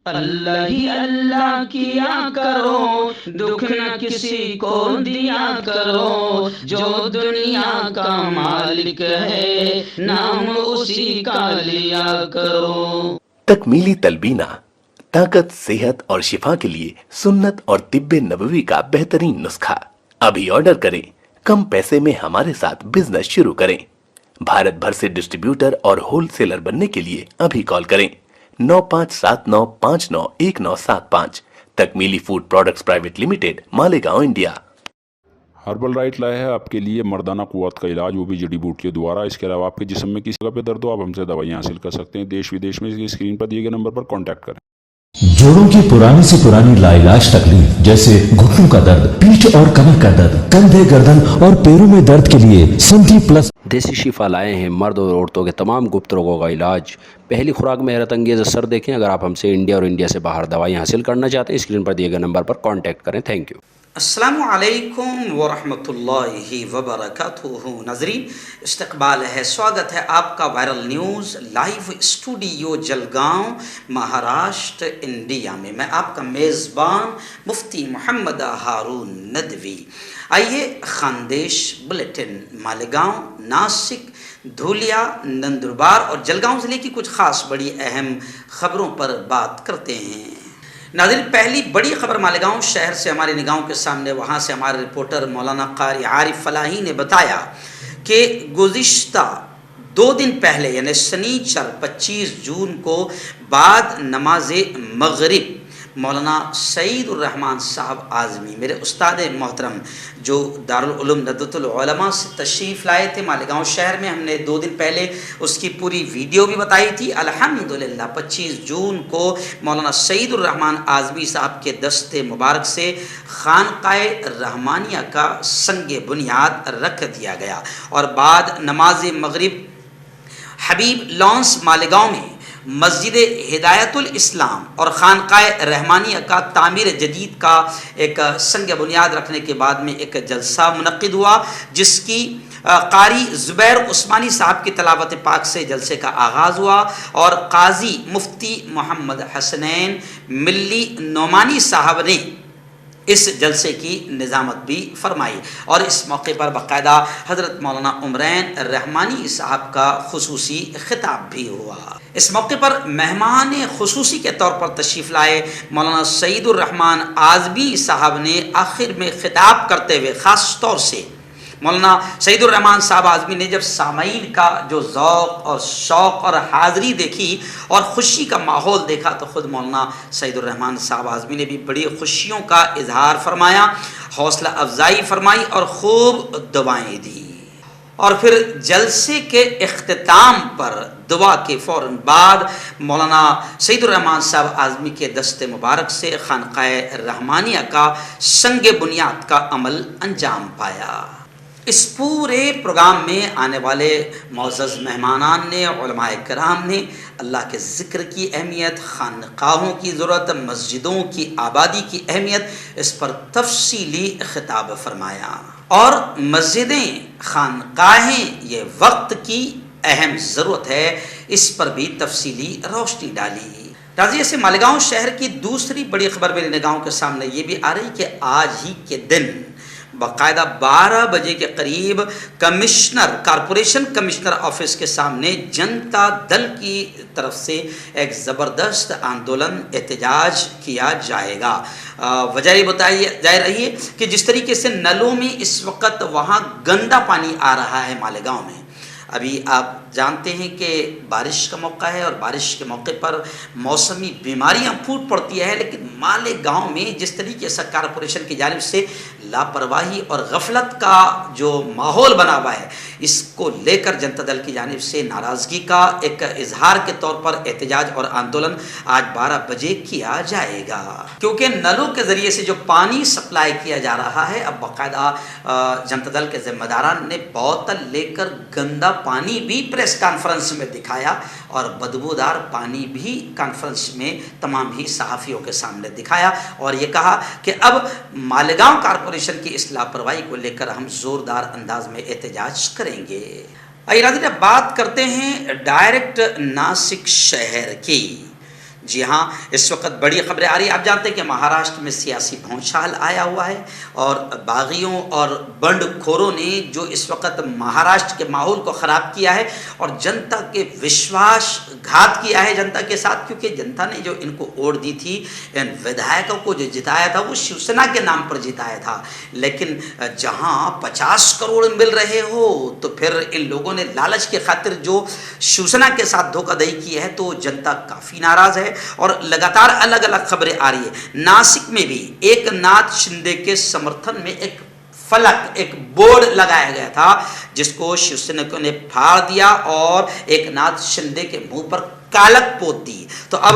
اللہ ہی اللہ کیا کرو، دکھ نہ کسی کو دیا کرو، جو دنیا کا مالک ہے نام اسی کا لیا کرو۔ تکمیلی تلبینہ طاقت، صحت اور شفا کے لیے سنت اور طب نبوی کا بہترین نسخہ۔ ابھی آرڈر کریں، کم پیسے میں ہمارے ساتھ بزنس شروع کریں۔ بھارت بھر سے ڈسٹریبیوٹر اور ہول سیلر بننے کے لیے ابھی کال کریں 9579591975۔ تکمیلی food products private limited, Malegaon, India. Herbal right لائے ہے آپ کے لیے مردانہ قوت کا علاج، وہ بھی جڑی بوٹیوں دوارا۔ اس کے علاوہ آپ کے جسم میں کسی جگہ پہ درد ہو، آپ ہم سے دوائیاں حاصل کر سکتے ہیں دیش ودیش میں۔ اسکرین پر دیے گئے نمبر پر کانٹیکٹ کریں۔ جوڑوں کی پرانی سے پرانی لاعلاج تکلیف جیسے گھٹنوں کا درد، پیٹھ اور کمر کا درد، کندھے، گردن اور پیروں میں درد کے لیے سنٹی پلس دیسی شفا لائے ہیں مرد اور عورتوں کے تمام گپت روگوں کا علاج۔ پہلی خوراک میں حیرت انگیز اثر دیکھیں۔ اگر آپ ہم سے انڈیا اور انڈیا سے باہر دوائیں حاصل کرنا چاہتے ہیں، اسکرین پر دیے گئے نمبر پر کانٹیکٹ کریں۔ Thank you. السلام علیکم ورحمۃ اللہ وبرکاتہ۔ ناظرین، استقبال ہے، سواگت ہے آپ کا viral news live studio Jalgaon, Maharashtra, India میں۔ میں آپ کا میزبان مفتی محمد ہارون ندوی۔ آئیے خاندیش بلیٹن مالیگاؤں، ناسک، دھولیا، نندربار اور جلگاؤں ضلع کی کچھ خاص بڑی اہم خبروں پر بات کرتے ہیں۔ ناظرین، پہلی بڑی خبر مالیگاؤں شہر سے ہماری نگاہوں کے سامنے، وہاں سے ہمارے رپورٹر مولانا قاری عارف فلاحی نے بتایا کہ گزشتہ 2 دن پہلے یعنی سنیچر 25 جون کو بعد نماز مغرب مولانا سعید الرحمان صاحب اعظمی، میرے استاد محترم جو دارالعلوم ندوۃ العلماء سے تشریف لائے تھے مالیگاؤں شہر میں، ہم نے 2 دن پہلے اس کی پوری ویڈیو بھی بتائی تھی۔ الحمدللہ 25 جون کو مولانا سعید الرحمان اعظمی صاحب کے دست مبارک سے خانقاہ رحمانیہ کا سنگ بنیاد رکھ دیا گیا، اور بعد نماز مغرب حبیب لانس مالیگاؤں میں مسجد ہدایت الاسلام اور خانقاہ رحمانیہ کا تعمیر جدید کا ایک سنگ بنیاد رکھنے کے بعد میں ایک جلسہ منعقد ہوا، جس کی قاری زبیر عثمانی صاحب کی تلاوت پاک سے جلسے کا آغاز ہوا، اور قاضی مفتی محمد حسنین ملی نعمانی صاحب نے اس جلسے کی نظامت بھی فرمائی، اور اس موقع پر باقاعدہ حضرت مولانا عمرین رحمانی صاحب کا خصوصی خطاب بھی ہوا۔ اس موقع پر مہمان خصوصی کے طور پر تشریف لائے مولانا سعید الرحمان اعظمی صاحب نے آخر میں خطاب کرتے ہوئے خاص طور سے مولانا سعید الرحمان صاحب اعظمی نے جب سامعین کا جو ذوق اور شوق اور حاضری دیکھی اور خوشی کا ماحول دیکھا، تو خود مولانا سعید الرحمان صاحب اعظمی نے بھی بڑی خوشیوں کا اظہار فرمایا، حوصلہ افزائی فرمائی اور خوب دعائیں دی۔ اور پھر جلسے کے اختتام پر دعا کے فوراً بعد مولانا سعید الرحمان صاحب اعظمی کے دست مبارک سے خانقاہ رحمانیہ کا سنگ بنیاد کا عمل انجام پایا۔ اس پورے پروگرام میں آنے والے معزز مہمانان نے، علماء کرام نے اللہ کے ذکر کی اہمیت، خانقاہوں کی ضرورت، مسجدوں کی آبادی کی اہمیت، اس پر تفصیلی خطاب فرمایا، اور مسجدیں، خانقاہیں یہ وقت کی اہم ضرورت ہے، اس پر بھی تفصیلی روشنی ڈالی۔ ناظرین، سے مالیگاؤں شہر کی دوسری بڑی خبر میری نگاہوں کے سامنے یہ بھی آ رہی کہ آج ہی کے دن باقاعدہ 12 بجے کے قریب کارپوریشن کمشنر آفس کے سامنے جنتا دل کی طرف سے ایک زبردست آندولن احتجاج کیا جائے گا۔ وجہ یہ بتائی جا رہی ہے کہ جس طریقے سے نلوں میں اس وقت وہاں گندا پانی آ رہا ہے مالیگاؤں میں، ابھی آپ جانتے ہیں کہ بارش کا موقع ہے، اور بارش کے موقع پر موسمی بیماریاں پھوٹ پڑتی ہے، لیکن مالیگاؤں میں جس طریقے سے کارپوریشن کی جانب سے لاپرواہی اور غفلت کا جو ماحول بنا ہوا ہے، اس کو لے کر جنتا دل کی جانب سے ناراضگی کا ایک اظہار کے طور پر احتجاج اور آندولن آج 12 بجے کیا جائے گا، کیونکہ نلوں کے ذریعے سے جو پانی سپلائی کیا جا رہا ہے، اب باقاعدہ جنتا دل کے ذمہ داران نے بوتل لے کر گندا پانی بھی پریس کانفرنس میں دکھایا، اور بدبودار پانی بھی کانفرنس میں تمام ہی صحافیوں کے سامنے دکھایا، اور یہ کہا کہ اب مالیگاؤں کارپوریشن کی اس لاپرواہی کو لے کر ہم زوردار انداز میں احتجاج کریں گے۔ آئیے ناظرین، بات کرتے ہیں ڈائریکٹ ناسک شہر کی۔ جی ہاں، اس وقت بڑی خبریں آ رہی ہیں. آپ جانتے ہیں کہ مہاراشٹر میں سیاسی بھونچال آیا ہوا ہے اور باغیوں اور بنڈ کھوروں نے جو اس وقت مہاراشٹر کے ماحول کو خراب کیا ہے اور جنتا کے وشواس گھات کیا ہے جنتا کے ساتھ، کیونکہ جنتا نے جو ان کو ووٹ دی تھی، ان ودھایکوں کو جو جتایا تھا وہ شیو سینا کے نام پر جتایا تھا. لیکن جہاں 50 کروڑ مل رہے ہو تو پھر ان لوگوں نے لالچ کے خاطر جو شیو سینا کے ساتھ دھوکہ دہی کی ہے تو جنتا کافی ناراض ہے. اور لگاتار الگ الگ خبریں آ رہی ہیں. ناسک میں بھی ایک ناتھ شندے کے سمرتھن میں ایک فلک، ایک بورڈ لگایا گیا تھا جس کو شیو سینکوں نے پھاڑ دیا اور ایک ناتھ شندے کے منہ پر کالک پوت دی. تو اب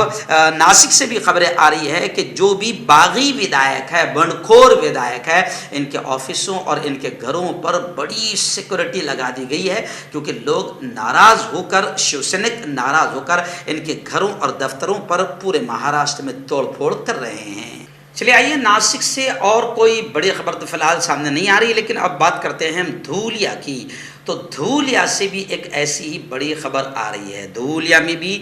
ناسک سے بھی خبریں آ رہی ہے کہ جو بھی باغی ودھایک ہے، بنڈخور ودھایک ہے، ان کے آفسوں اور ان کے گھروں پر بڑی سیکورٹی لگا دی گئی ہے، کیونکہ لوگ ناراض ہو کر، شیو سینک ناراض ہو کر ان کے گھروں اور دفتروں پر پورے مہاراشٹر میں توڑ پھوڑ کر رہے ہیں. چلیے آئیے، ناسک سے اور کوئی بڑی خبر تو فی الحال سامنے نہیں آ رہی، لیکن اب بات کرتے ہیں ہم دھولیا کی. تو دھولیا سے بھی ایک ایسی ہی بڑی خبر آ رہی ہے. دھولیا میں بھی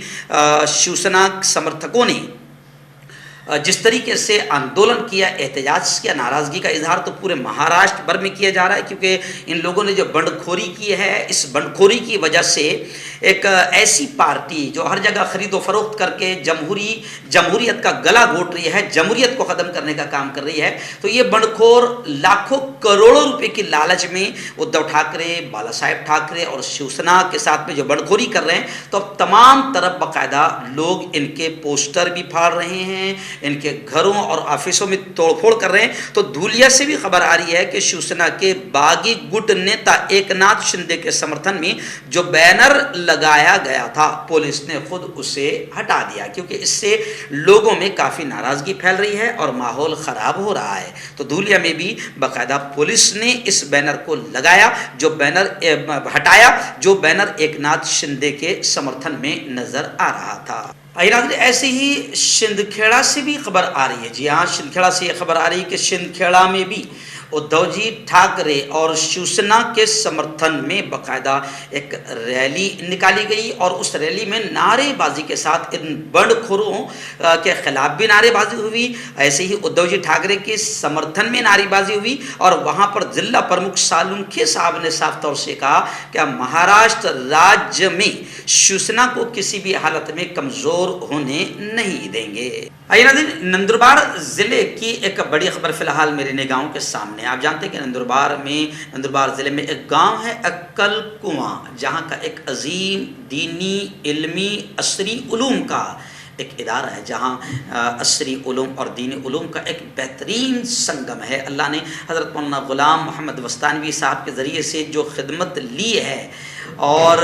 شیو سینا سمرتھکوں نے جس طریقے سے آندولن کیا، احتجاج کیا، ناراضگی کا اظہار تو پورے مہاراشٹر بھر میں کیا جا رہا ہے، کیونکہ ان لوگوں نے جو بنڈخوری کی ہے، اس بنڈخوری کی وجہ سے ایک ایسی پارٹی جو ہر جگہ خرید و فروخت کر کے جمہوریت کا گلا گھونٹ رہی ہے، جمہوریت کو ختم کرنے کا کام کر رہی ہے، تو یہ بنڈخور لاکھوں کروڑوں روپے کی لالچ میں ادھو ٹھاکرے، بالا صاحب ٹھاکرے اور شیو سینا کے ساتھ میں جو بنڈخوری کر رہے ہیں، تو اب تمام طرف باقاعدہ لوگ ان کے پوسٹر بھی پھاڑ رہے ہیں، ان کے گھروں اور آفسوں میں توڑ پھوڑ کر رہے ہیں. تو دھولیا سے بھی خبر آ رہی ہے کہ شیو سینا کے باغی گٹ نیتا ایک ناتھ شندے کے سمرتھن میں جو بینر لگایا گیا تھا، پولیس نے خود اسے ہٹا دیا، کیونکہ اس سے لوگوں میں کافی ناراضگی پھیل رہی ہے اور ماحول خراب ہو رہا ہے. تو دھولیا میں بھی باقاعدہ پولیس نے اس بینر کو لگایا، جو بینر ہٹایا، جو بینر ایک ناتھ شندے کے سمرتھن میں نظر آ رہا تھا. ایسے ہی شندکھیڑا سے بھی خبر آ رہی ہے. جی ہاں، شندکھیڑا سے یہ خبر آ رہی ہے کہ شندکھیڑا میں بھی ادھو جی ٹھاکرے اور شیو سینا کے سمرتھن میں باقاعدہ ایک ریلی نکالی گئی اور اس ریلی میں نعرے بازی کے ساتھ ان بنڈخوروں کے خلاف بھی نعرے بازی ہوئی. ایسے ہی ادھو جی ٹھاکرے کے سمرتھن میں نعرے بازی ہوئی اور وہاں پر ضلع پرمکھ سالونکھے صاحب نے صاف طور سے کہا کہ مہاراشٹر راجیہ میں شیو سینا کو کسی بھی حالت میں کمزور ہونے نہیں دیں گے. آئیے ناظرین، نندربار ضلع کی ایک بڑی خبر فی الحال میرے نگاہوں کے سامنے. آپ جانتے ہیں کہ نندربار ضلع میں ایک گاؤں ہے عقل کنواں، جہاں کا ایک عظیم دینی، علمی، عصری علوم کا ایک ادارہ ہے، جہاں عصری علوم اور دینی علوم کا ایک بہترین سنگم ہے. اللہ نے حضرت مولانا غلام محمد وستانوی صاحب کے ذریعے سے جو خدمت لی ہے اور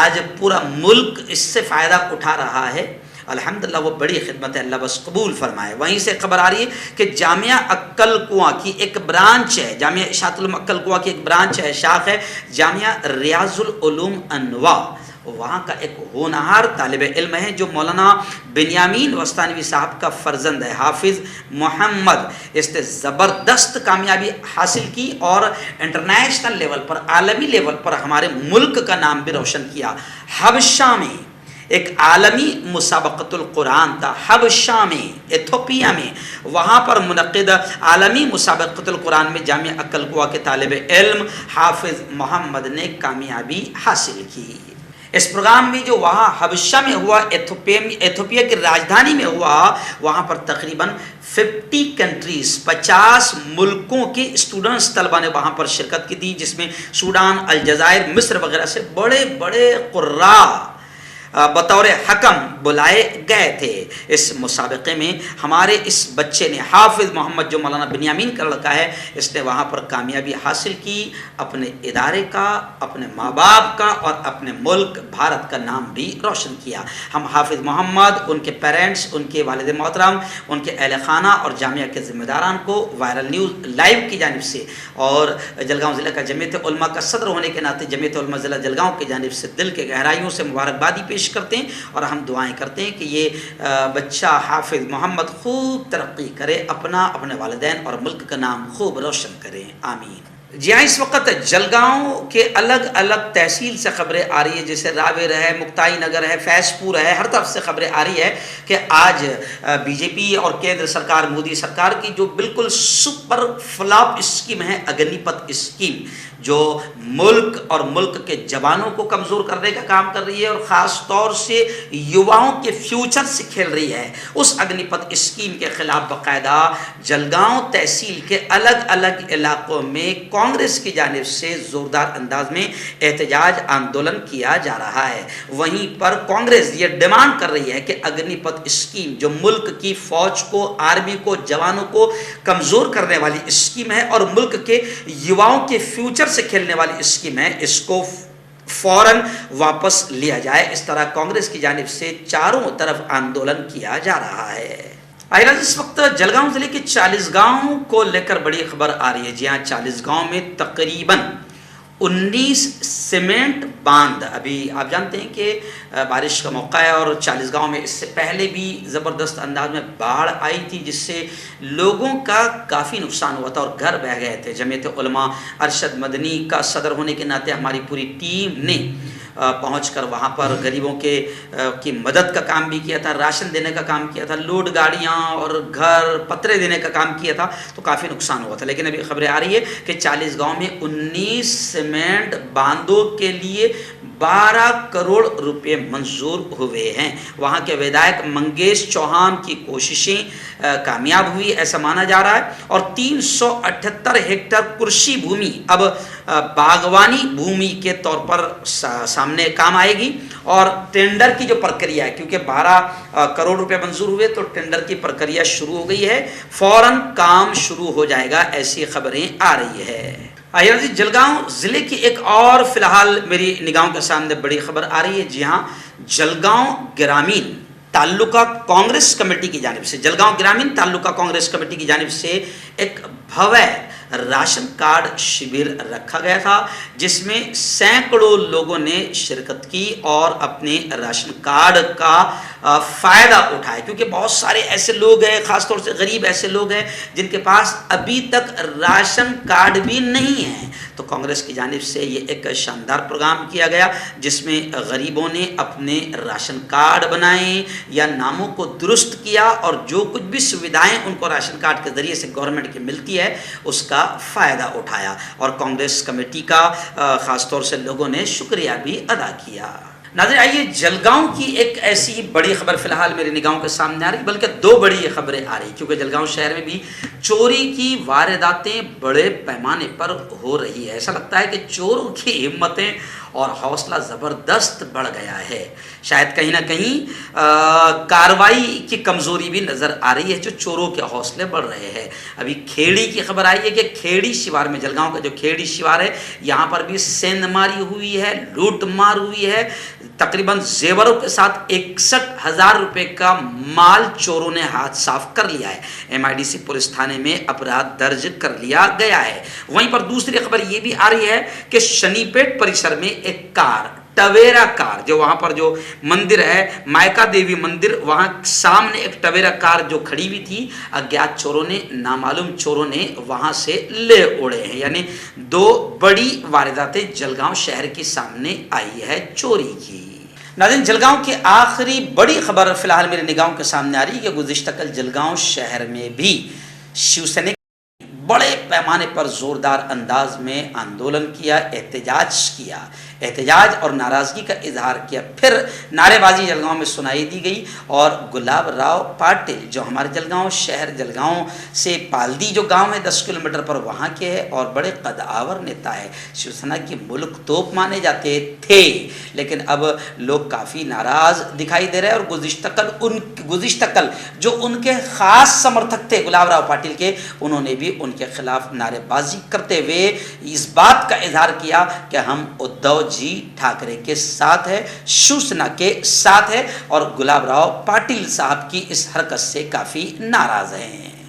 آج پورا ملک اس سے فائدہ اٹھا رہا ہے، الحمدللہ وہ بڑی خدمت ہے، اللہ بس قبول فرمائے. وہیں سے خبر آ رہی ہے کہ جامعہ عقل کنواں کی ایک برانچ ہے، جامعہ اشاعت العلوم عقل کنواں کی ایک برانچ ہے، شاخ ہے، جامعہ ریاض العلوم انواع. وہاں کا ایک ہونہار طالب علم ہے جو مولانا بنیامین وستانوی صاحب کا فرزند ہے، حافظ محمد. اس نے زبردست کامیابی حاصل کی اور انٹرنیشنل لیول پر، عالمی لیول پر ہمارے ملک کا نام بھی روشن کیا. حبشہ میں ایک عالمی مسابقۃ القرآن تھا، حبشہ میں، ایتھوپیا میں، وہاں پر منعقد عالمی مسابقۃ القرآن میں جامعہ عقل کنواں کے طالب علم حافظ محمد نے کامیابی حاصل کی. اس پروگرام میں جو وہاں حبشہ میں ہوا، ایتھوپیا کی راجدھانی میں ہوا، وہاں پر تقریباً 50 کنٹریز، 50 ملکوں کے اسٹوڈنٹس، طلبہ نے وہاں پر شرکت کی تھی، جس میں سوڈان، الجزائر، مصر وغیرہ سے بڑے بڑے قراء بطور حکم بلائے گئے تھے. اس مسابقے میں ہمارے اس بچے نے، حافظ محمد جو مولانا بنیامین کا لڑکا ہے، اس نے وہاں پر کامیابی حاصل کی، اپنے ادارے کا، اپنے ماں باپ کا اور اپنے ملک بھارت کا نام بھی روشن کیا. ہم حافظ محمد، ان کے پیرنٹس، ان کے والد محترم، ان کے اہل خانہ اور جامعہ کے ذمہ داران کو وائرل نیوز لائیو کی جانب سے اور جلگاؤں ضلع کا جمعیت علماء کا صدر ہونے کے ناطے جمعیت علماء ضلع جلگاؤں کی جانب سے دل کے گہرائیوں سے مبارکبادی پیش کرتے ہیں اور ہم دعائیں کرتے ہیں کہ یہ بچہ حافظ محمد خوب ترقی کرے، اپنے والدین اور ملک کا نام خوب روشن کرے. آمین. جی ہاں، اس وقت جلگاؤں کے الگ الگ تحصیل سے خبریں آ رہی ہے، جیسے راویر ہے، مکتائی نگر ہے، فیض پور ہے، ہر طرف سے خبریں آ رہی ہے کہ آج بی جے پی اور کیندر سرکار، مودی سرکار کی جو بالکل سپر فلاپ اسکیم ہے اگنی پتھ اسکیم، جو ملک اور ملک کے جوانوں کو کمزور کرنے کا کام کر رہی ہے اور خاص طور سے یواؤں کے فیوچر سے کھیل رہی ہے، اس اگنی پتھ اسکیم کے خلاف باقاعدہ جلگاؤں تحصیل کے الگ الگ علاقوں میں کانگریس کی جانب سے زوردار انداز میں احتجاج آندولن کیا جا رہا ہے۔ وہیں پر کانگریس یہ ڈیمانڈ کر رہی ہے کہ اگنی پتھ اسکیم جو ملک کی فوج کو، آرمی کو، جوانوں کو کمزور کرنے والی اسکیم ہے اور ملک کے یواؤں کے فیوچر سے کھیلنے والی اسکیم ہے، اس کو فوراً واپس لیا جائے۔ اس طرح کانگریس کی جانب سے چاروں طرف آندولن کیا جا رہا ہے۔ اس وقت جلگاؤں ضلع کے 40 گاؤں کو لے کر بڑی خبر آ رہی ہے۔ جی ہاں، 40 گاؤں میں تقریباً 19 سیمنٹ باندھ، ابھی آپ جانتے ہیں کہ بارش کا موقع ہے اور 40 گاؤں میں اس سے پہلے بھی زبردست انداز میں باڑھ آئی تھی، جس سے لوگوں کا کافی نقصان ہوا تھا اور گھر بہہ گئے تھے۔ جمعیت علماء ارشد مدنی کا صدر ہونے کے ناطے ہماری پوری ٹیم نے پہنچ کر وہاں پر غریبوں کی مدد کا کام بھی کیا تھا، راشن دینے کا کام کیا تھا، لوڈ گاڑیاں اور گھر پترے دینے کا کام کیا تھا، تو کافی نقصان ہوا تھا۔ لیکن ابھی خبریں آ رہی ہے کہ 40 گاؤں میں 19 سیمنٹ باندھوں کے لیے 12 کروڑ روپے منظور ہوئے ہیں۔ وہاں کے ودھائک منگیش چوہان کی کوششیں کامیاب ہوئی ایسا مانا جا رہا ہے اور 378 ہیکٹر کرشی بھومی اب باغوانی بھومی کے طور پر سامنے کام آئے گی اور ٹینڈر کی جو پرکریا ہے، کیونکہ 12 کروڑ روپے منظور ہوئے تو ٹینڈر کی پرکریا شروع ہو گئی ہے، فوراً کام شروع ہو جائے گا، ایسی خبریں آ رہی ہے۔ جلگاؤں ضلع کی ایک اور فی الحال میری نگاہوں کے سامنے بڑی خبر آ رہی ہے۔ جی ہاں، جلگاؤں گرامین تعلقہ کانگریس کمیٹی کی جانب سے، جلگاؤں گرامین تعلقہ کانگریس کمیٹی کی جانب سے ایک بھوے راشن کارڈ شبر رکھا گیا تھا، جس میں سینکڑوں لوگوں نے شرکت کی اور اپنے راشن کارڈ کا فائدہ اٹھایا، کیونکہ بہت سارے ایسے لوگ ہیں، خاص طور سے غریب ایسے لوگ ہیں جن کے پاس ابھی تک راشن کارڈ بھی نہیں ہے۔ تو کانگریس کی جانب سے یہ ایک شاندار پروگرام کیا گیا جس میں غریبوں نے اپنے راشن کارڈ بنائے یا ناموں کو درست کیا اور جو کچھ بھی سویدھائیں ان کو راشن کارڈ کے ذریعے سے گورنمنٹ کی ملتی ہے اس کا فائدہ اٹھایا، اور کانگریس کمیٹی کا خاص طور سے لوگوں نے شکریہ بھی ادا کیا۔ ناظرین، آئیے جلگاؤں کی ایک ایسی بڑی خبر فی الحال میری نگاہوں کے سامنے آ رہی، بلکہ دو بڑی خبریں آ رہی، کیونکہ جلگاؤں شہر میں بھی چوری کی وارداتیں بڑے پیمانے پر ہو رہی ہے۔ ایسا لگتا ہے کہ چوروں کی ہمتیں اور حوصلہ زبردست بڑھ گیا ہے۔ شاید کہیں نہ کہیں کارروائی کی کمزوری بھی نظر آ رہی ہے، جو چوروں کے حوصلے بڑھ رہے ہیں۔ ابھی کھیڑی کی خبر آئی ہے کہ کھیڑی شیوار میں، جلگاؤں کا جو کھیڑی شیوار ہے، یہاں پر بھی سیند ماری ہوئی ہے، لوٹ مار ہوئی ہے، تقریباً زیوروں کے ساتھ 61,000 روپے کا مال چوروں نے ہاتھ صاف کر لیا ہے۔ MIDC پولیس تھانے میں اپرادھ درج کر لیا گیا ہے۔ وہیں پر دوسری خبر یہ بھی آ رہی ہے کہ شنی پیٹ پریسر میں ایک کار، ٹویرا کار، جو وہاں پر جو مندر ہے مائکا دیوی مندر، وہاں سامنے ایک ٹویرا کار جو کھڑی ہوئی تھی، اگیات چوروں نے، نامعلوم چوروں نے وہاں سے لے اڑے ہیں۔ یعنی دو بڑی وارداتیں جلگاؤں شہر کے سامنے آئی ہے چوری کی۔ ناظرین، جلگاؤں کی آخری بڑی خبر فی الحال میرے نگاہوں کے سامنے آ رہی ہے کہ گزشتہ کل جلگاؤں شہر میں بھی شیو سینا بڑے پیمانے پر زوردار انداز میں آندولن کیا، احتجاج اور ناراضگی کا اظہار کیا۔ پھر نعرے بازی جلگاؤں میں سنائی دی گئی اور گلاب راؤ پاٹل، جو ہمارے جلگاؤں شہر، جلگاؤں سے پالدی جو گاؤں ہے 10 کلومیٹر پر، وہاں کے ہے اور بڑے قد آور نیتا ہے، شیو سینا کی ملک توپ مانے جاتے تھے، لیکن اب لوگ کافی ناراض دکھائی دے رہے ہیں۔ اور گزشتہ کل جو ان کے خاص سمرتھک تھے گلاب راؤ پاٹل کے، انہوں نے بھی ان کے خلاف نعرے بازی کرتے ہوئے اس بات کا اظہار کیا کہ ہم ادھو جی ٹھاکرے کے ساتھ ہے، شیو سینا کے ساتھ ہے، اور گلاب راؤ پاٹل صاحب کی اس حرکت سے کافی ناراض ہیں۔